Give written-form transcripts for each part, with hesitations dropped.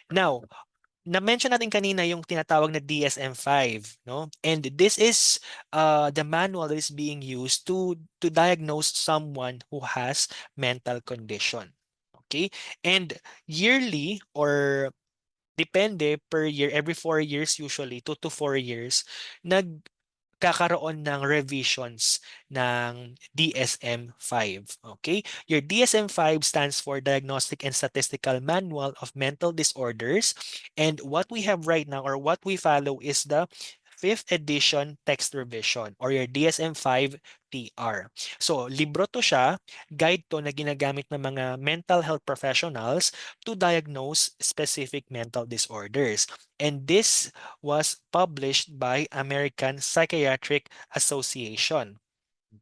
Now, na-mention natin kanina yung tinatawag na DSM-5, no? And this is the manual that is being used to diagnose someone who has mental condition. Okay? And yearly or depende per year, every 4 years usually, 2 to 4 years, kakaroon ng revisions ng DSM-5. Okay? Your DSM-5 stands for Diagnostic and Statistical Manual of Mental Disorders. And what we have right now, or what we follow, is the fifth edition text revision or your DSM-5-TR. So, libro to siya, guide to na ginagamit ng mga mental health professionals to diagnose specific mental disorders. And this was published by American Psychiatric Association.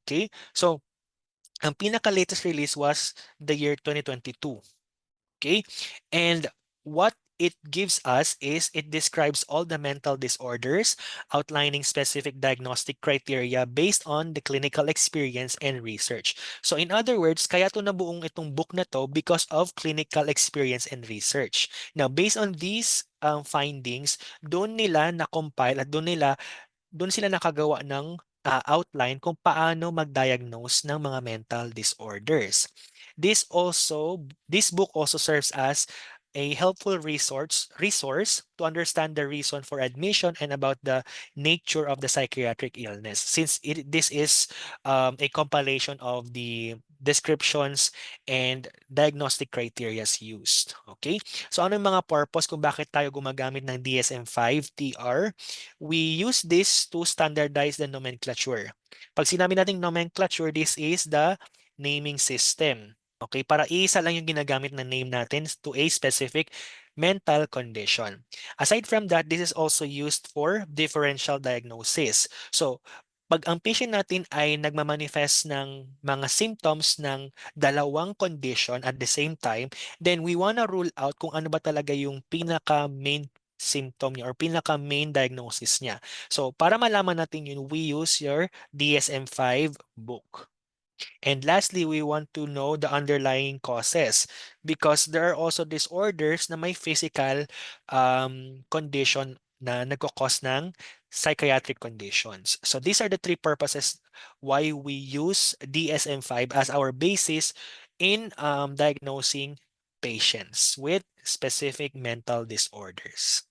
Okay? So, ang pinaka-latest release was the year 2022. Okay? And what it gives us is it describes all the mental disorders, outlining specific diagnostic criteria based on the clinical experience and research. So in other words, kaya to nabuong itong book na to because of clinical experience and research. Now, based on these findings, doon nila na-compile at doon sila nakagawa ng outline kung paano mag-diagnose ng mga mental disorders. This book also serves as a helpful resource to understand the reason for admission and about the nature of the psychiatric illness, since this is a compilation of the descriptions and diagnostic criteria used. Okay? So ano yung mga purpose kung bakit tayo gumagamit ng DSM-5-TR? We use this to standardize the nomenclature. Pag sinabi nating nomenclature, this is the naming system. Okay, para isa lang yung ginagamit na name natin to a specific mental condition. Aside from that, this is also used for differential diagnosis. So, pag ang patient natin ay nagmamanifest ng mga symptoms ng dalawang condition at the same time, then we wanna rule out kung ano ba talaga yung pinaka-main symptom niya or pinaka-main diagnosis niya. So, para malaman natin yun, we use your DSM-5 book. And lastly, we want to know the underlying causes because there are also disorders na may physical condition na nagkakos ng psychiatric conditions. So these are the three purposes why we use DSM-5 as our basis in diagnosing patients with specific mental disorders.